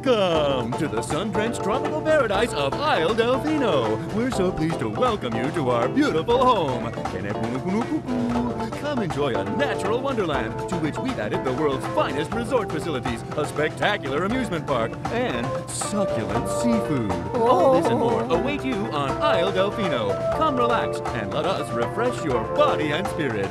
Welcome to the sun-drenched tropical paradise of Isle Delfino. We're so pleased to welcome you to our beautiful home. Come enjoy a natural wonderland to which we've added the world's finest resort facilities, a spectacular amusement park, and succulent seafood. All this and more await you on Isle Delfino. Come relax and let us refresh your body and spirit.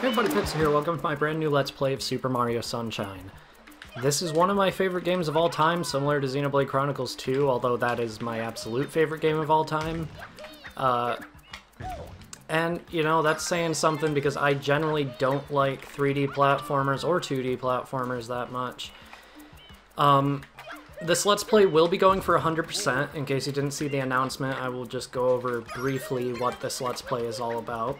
Hey everybody, Pixel here. Welcome to my brand new Let's Play of Super Mario Sunshine. This is one of my favorite games of all time, similar to Xenoblade Chronicles 2, although that is my absolute favorite game of all time. And, you know, that's saying something because I generally don't like 3D platformers or 2D platformers that much. This Let's Play will be going for 100%. In case you didn't see the announcement, I will just go over briefly what this Let's Play is all about.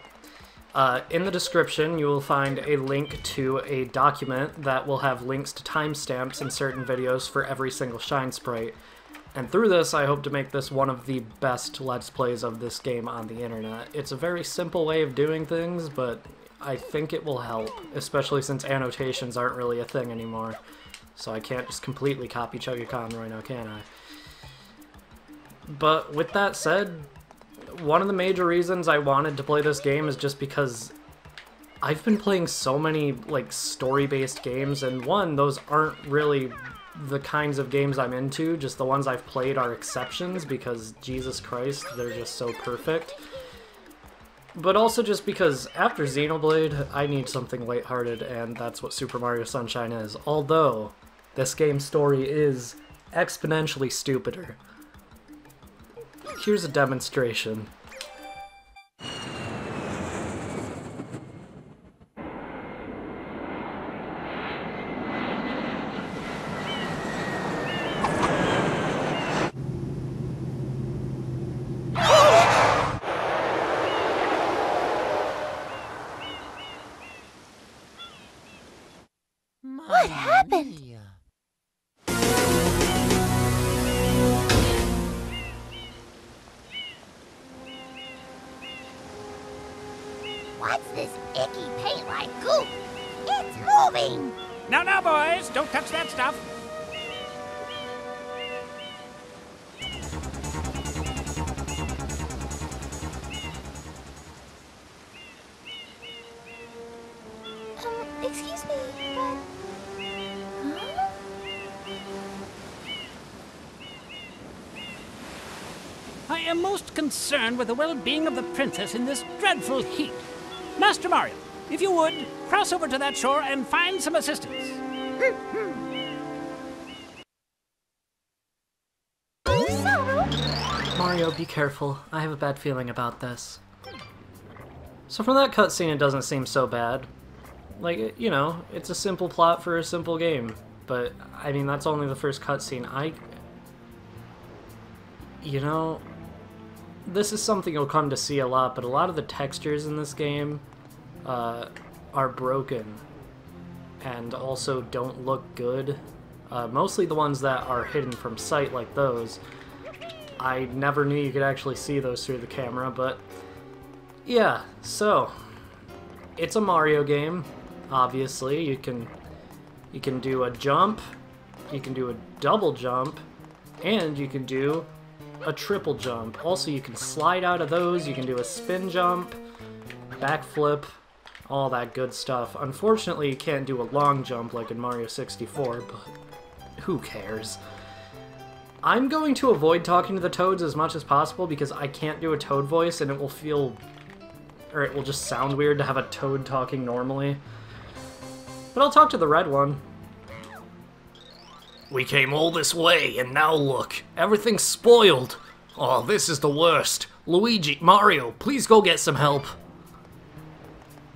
In the description, you will find a link to a document that will have links to timestamps in certain videos for every single Shine Sprite. And through this, I hope to make this one of the best Let's Plays of this game on the internet. It's a very simple way of doing things, but I think it will help, especially since annotations aren't really a thing anymore. So I can't just completely copy Chugga Conroy now, can I? But with that said, one of the major reasons I wanted to play this game is just because I've been playing so many, like, story-based games, and one, those aren't really the kinds of games I'm into, just the ones I've played are exceptions, because, Jesus Christ, they're just so perfect. But also just because, after Xenoblade, I need something lighthearted, and that's what Super Mario Sunshine is. Although, this game's story is exponentially stupider. Here's a demonstration. What happened? What's this icky paint-like goop? It's moving! Now, boys, don't touch that stuff. Excuse me, but... Huh? I am most concerned with the well-being of the princess in this dreadful heat. Master Mario, if you would, cross over to that shore and find some assistance. Mario, be careful. I have a bad feeling about this. So from that cutscene, it doesn't seem so bad. Like, you know, it's a simple plot for a simple game. But, I mean, that's only the first cutscene. You know, this is something you'll come to see a lot, but a lot of the textures in this game are broken and also don't look good. Mostly the ones that are hidden from sight, like those. I never knew you could actually see those through the camera, but yeah, so it's a Mario game, obviously. You can do a jump, you can do a double jump, and you can do a triple jump. Also, you can slide out of those, you can do a spin jump, backflip, all that good stuff. Unfortunately, you can't do a long jump like in Mario 64, but who cares? I'm going to avoid talking to the Toads as much as possible because I can't do a Toad voice and it will feel or it will just sound weird to have a Toad talking normally. But I'll talk to the red one. We came all this way, and now look, everything's spoiled. Oh, this is the worst. Luigi, Mario, please go get some help.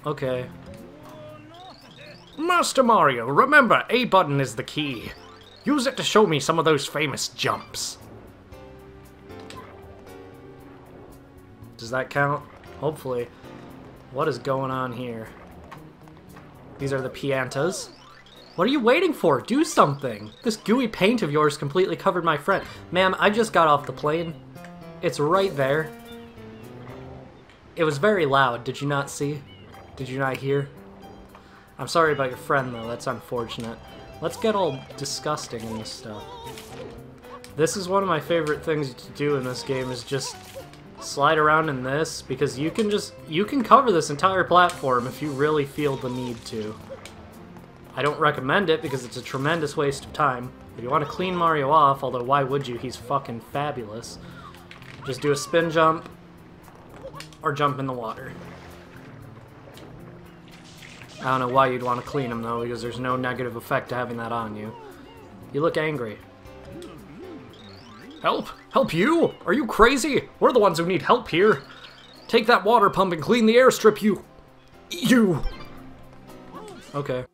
Okay. Master Mario, remember, A button is the key. Use it to show me some of those famous jumps. Does that count? Hopefully. What is going on here? These are the Piantas. What are you waiting for? Do something! This gooey paint of yours completely covered my friend. Ma'am, I just got off the plane. It's right there. It was very loud. Did you not see? Did you not hear? I'm sorry about your friend, though. That's unfortunate. Let's get all disgusting in this stuff. This is one of my favorite things to do in this game, is just slide around in this, because you can cover this entire platform if you really feel the need to. I don't recommend it because it's a tremendous waste of time. If you want to clean Mario off, although why would you? He's fucking fabulous. Just do a spin jump or jump in the water. I don't know why you'd want to clean him though, because there's no negative effect to having that on you. You look angry. Help? Help you? Are you crazy? We're the ones who need help here. Take that water pump and clean the airstrip, you. Okay.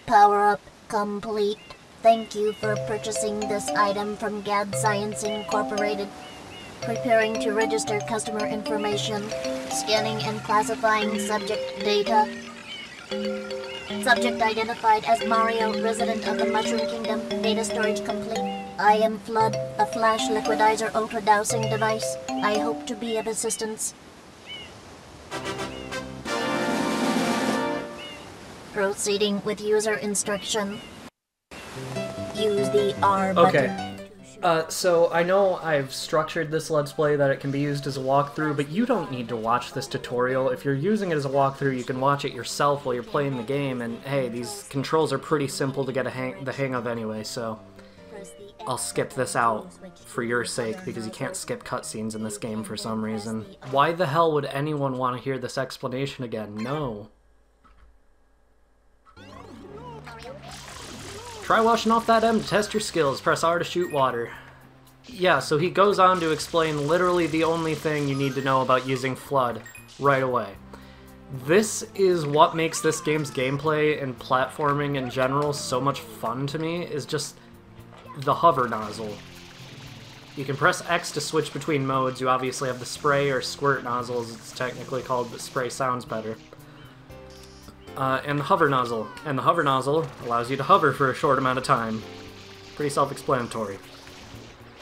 Power-up complete. Thank you for purchasing this item from GAD Science Incorporated. Preparing to register customer information. Scanning and classifying subject data. Subject identified as Mario, resident of the Mushroom Kingdom. Data storage complete. I am Flood, a flash liquidizer ultra-dowsing device. I hope to be of assistance. Proceeding with user instruction. Use the R button. Okay. So I know I've structured this Let's Play that it can be used as a walkthrough, but you don't need to watch this tutorial. If you're using it as a walkthrough, you can watch it yourself while you're playing the game, and hey, these controls are pretty simple to get the hang of anyway, so I'll skip this out for your sake, because you can't skip cutscenes in this game for some reason. Why the hell would anyone want to hear this explanation again? No. Try washing off that M to test your skills. Press R to shoot water. Yeah, so he goes on to explain literally the only thing you need to know about using Flood right away. This is what makes this game's gameplay and platforming in general so much fun to me, is just the hover nozzle. You can press X to switch between modes. You obviously have the spray or squirt nozzle, as it's technically called, but spray sounds better. And the hover nozzle. And the hover nozzle allows you to hover for a short amount of time. Pretty self-explanatory.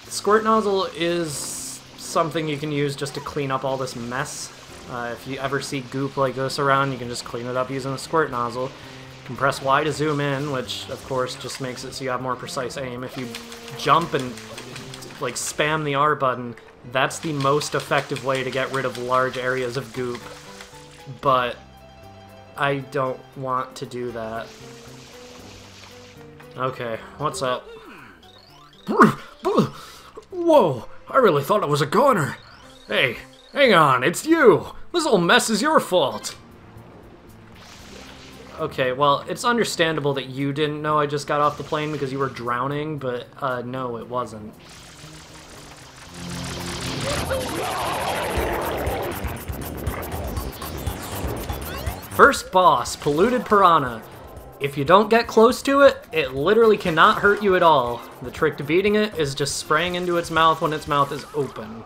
The squirt nozzle is something you can use just to clean up all this mess. If you ever see goop like this around, you can just clean it up using the squirt nozzle. You can press Y to zoom in, which of course just makes it so you have more precise aim. If you jump and like spam the R button, that's the most effective way to get rid of large areas of goop. But I don't want to do that. Okay, what's up? Whoa, I really thought it was a goner. Hey, hang on, it's you! This whole mess is your fault! Okay, well, it's understandable that you didn't know I just got off the plane because you were drowning, but no, it wasn't. First boss, Polluted Piranha. If you don't get close to it, it literally cannot hurt you at all. The trick to beating it is just spraying into its mouth when its mouth is open.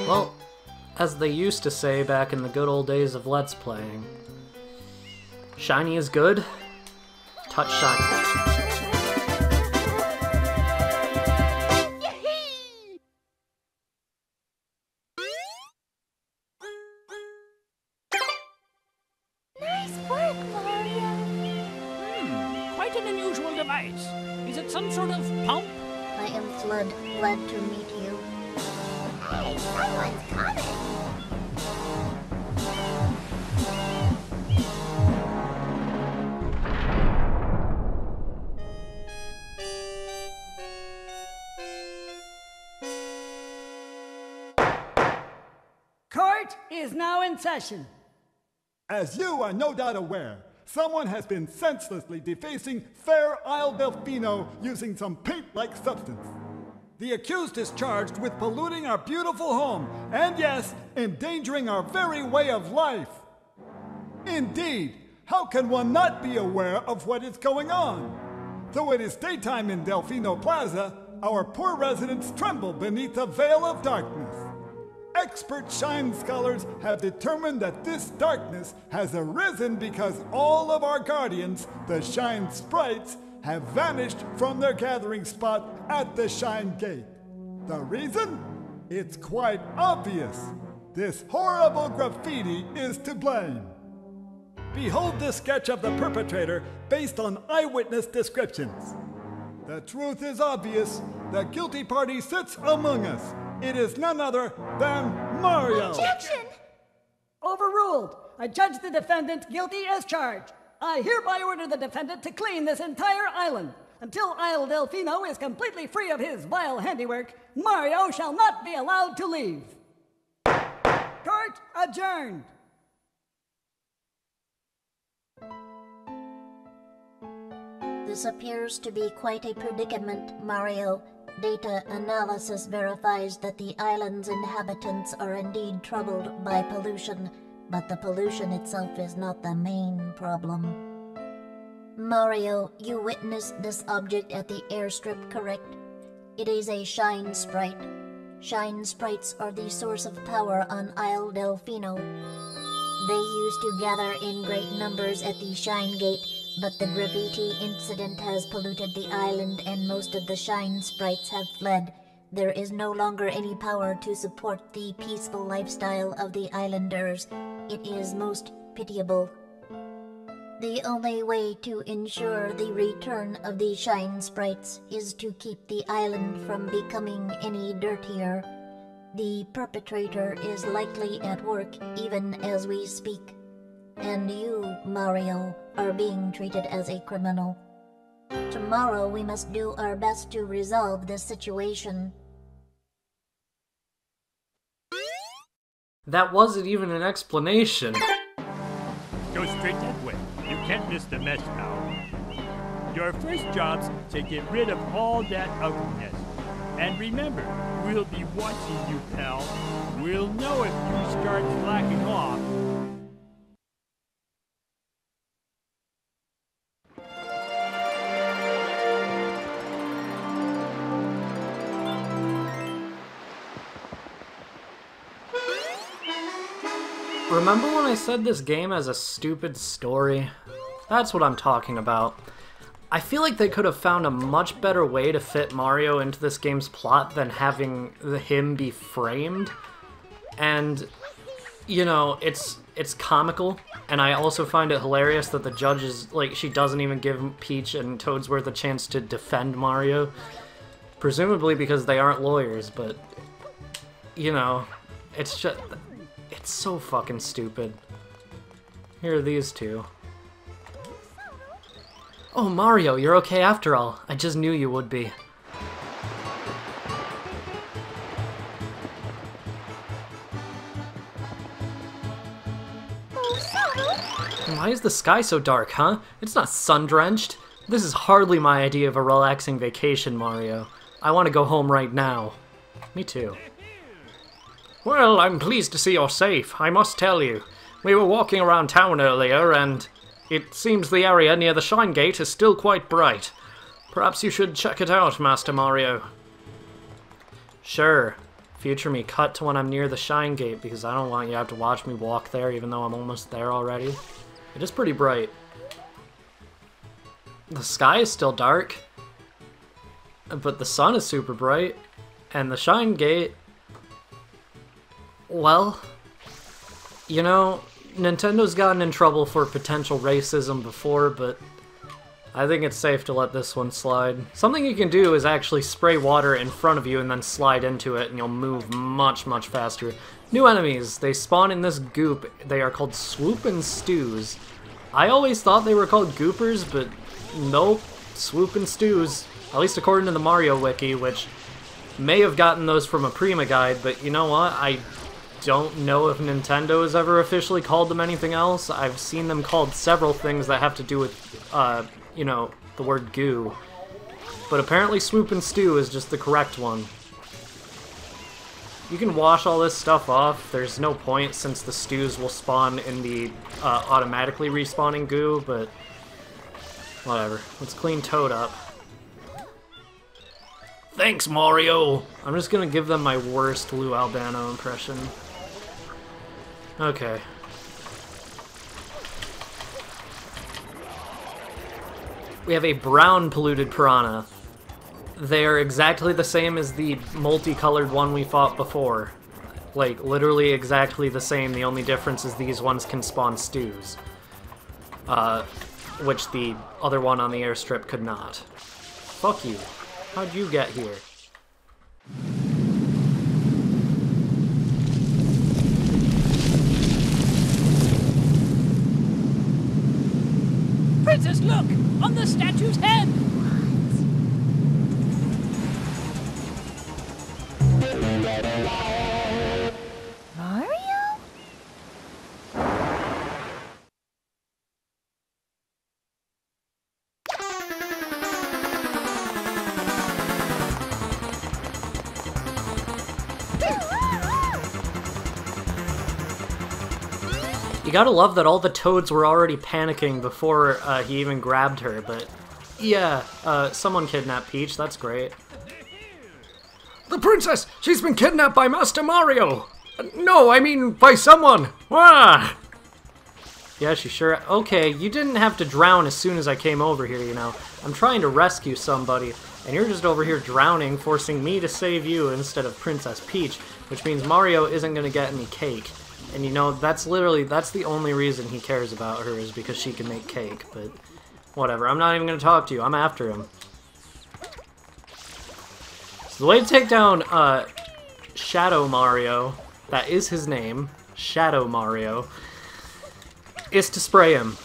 Well, as they used to say back in the good old days of Let's Playing, shiny is good, touch shiny. Nice work, Mario. Quite an unusual device. Is it some sort of pump? I am Flood, glad to meet you. Hey, someone's coming! Court is now in session. As you are no doubt aware, someone has been senselessly defacing fair Isle Delfino using some paint-like substance. The accused is charged with polluting our beautiful home, and yes, endangering our very way of life. Indeed, how can one not be aware of what is going on? Though it is daytime in Delfino Plaza, our poor residents tremble beneath a veil of darkness. Expert shine scholars have determined that this darkness has arisen because all of our guardians, the shine sprites, have vanished from their gathering spot at the shine gate. The reason? It's quite obvious. This horrible graffiti is to blame. Behold this sketch of the perpetrator based on eyewitness descriptions. The truth is obvious. The guilty party sits among us. It is none other than Mario. Objection! Overruled. I judge the defendant guilty as charged. I hereby order the defendant to clean this entire island. Until Isle Delfino is completely free of his vile handiwork, Mario shall not be allowed to leave. Court adjourned. This appears to be quite a predicament, Mario. Data analysis verifies that the island's inhabitants are indeed troubled by pollution, but the pollution itself is not the main problem. Mario, you witnessed this object at the airstrip, correct? It is a shine sprite. Shine sprites are the source of power on Isle Delfino. They used to gather in great numbers at the Shine Gate, but the graffiti incident has polluted the island and most of the shine sprites have fled. There is no longer any power to support the peaceful lifestyle of the islanders. It is most pitiable. The only way to ensure the return of the shine sprites is to keep the island from becoming any dirtier. The perpetrator is likely at work even as we speak. And you, Mario, are being treated as a criminal. Tomorrow we must do our best to resolve this situation. That wasn't even an explanation. Go straight that way. You can't miss the mess now. Your first job's to get rid of all that ugliness. And remember, we'll be watching you, pal. We'll know if you start slacking off. Remember when I said this game has a stupid story? That's what I'm talking about. I feel like they could have found a much better way to fit Mario into this game's plot than having him be framed. And, you know, it's comical, and I also find it hilarious that the judge is, like, she doesn't even give Peach and Toadsworth a chance to defend Mario. Presumably because they aren't lawyers, but, you know, it's just... it's so fucking stupid. Here are these two. Oh, Mario, you're okay after all. I just knew you would be. Why is the sky so dark, huh? It's not sun-drenched. This is hardly my idea of a relaxing vacation, Mario. I want to go home right now. Me too. Well, I'm pleased to see you're safe, I must tell you. We were walking around town earlier, and it seems the area near the Shine Gate is still quite bright. Perhaps you should check it out, Master Mario. Sure. Future me, cut to when I'm near the Shine Gate, because I don't want you to have to watch me walk there, even though I'm almost there already. It is pretty bright. The sky is still dark, but the sun is super bright, and the Shine Gate... well, you know, Nintendo's gotten in trouble for potential racism before, but I think it's safe to let this one slide. Something you can do is actually spray water in front of you and then slide into it, and you'll move much, much faster. New enemies. They spawn in this goop. They are called swoop and stews. I always thought they were called goopers, but nope. Swoop and stews. At least according to the Mario Wiki, which may have gotten those from a Prima guide, but you know what? I don't know if Nintendo has ever officially called them anything else. I've seen them called several things that have to do with, you know, the word goo. But apparently swoop and stew is just the correct one. You can wash all this stuff off. There's no point since the stews will spawn in the automatically respawning goo, but whatever. Let's clean Toad up. Thanks, Mario! I'm just gonna give them my worst Lou Albano impression. Okay. We have a brown polluted piranha. They are exactly the same as the multicolored one we fought before. Like, literally exactly the same. The only difference is these ones can spawn stews. Which the other one on the airstrip could not. Fuck you. How'd you get here? Princess, look! On the statue's head! Mario? You gotta love that all the Toads were already panicking before he even grabbed her, but yeah, someone kidnapped Peach, that's great. The princess! She's been kidnapped by Master Mario! No, I mean by someone! Ah! Yeah, she sure... Okay, you didn't have to drown as soon as I came over here, you know. I'm trying to rescue somebody, and you're just over here drowning, forcing me to save you instead of Princess Peach, which means Mario isn't gonna get any cake. And you know, that's the only reason he cares about her, is because she can make cake, but whatever. I'm not even gonna talk to you, I'm after him. So the way to take down, Shadow Mario, that is his name, Shadow Mario, is to spray him.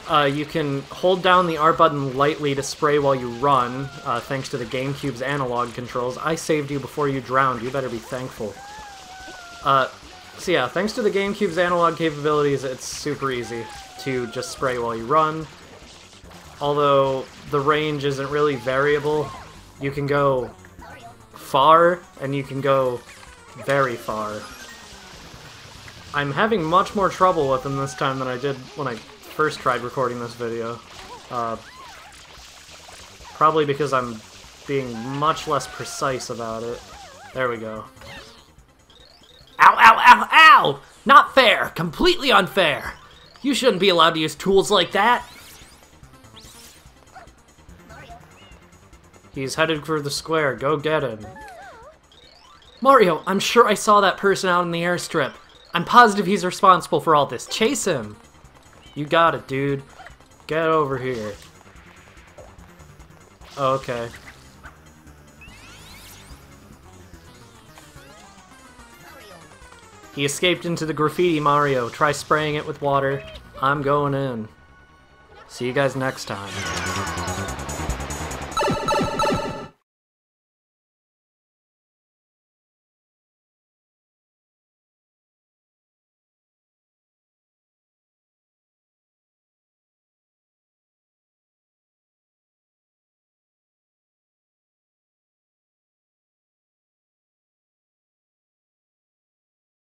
You can hold down the R button lightly to spray while you run, thanks to the GameCube's analog controls. I saved you before you drowned, you better be thankful. So yeah, thanks to the GameCube's analog capabilities, it's super easy to just spray while you run. Although the range isn't really variable. You can go far, and you can go very far. I'm having much more trouble with them this time than I did when I first tried recording this video. Probably because I'm being much less precise about it. There we go. Ow, ow, ow, ow! Not fair! Completely unfair! You shouldn't be allowed to use tools like that! He's headed for the square. Go get him. Mario, I'm sure I saw that person out in the airstrip. I'm positive he's responsible for all this. Chase him! You got it, dude. Get over here. Okay. He escaped into the graffiti Mario. Try spraying it with water. I'm going in. See you guys next time.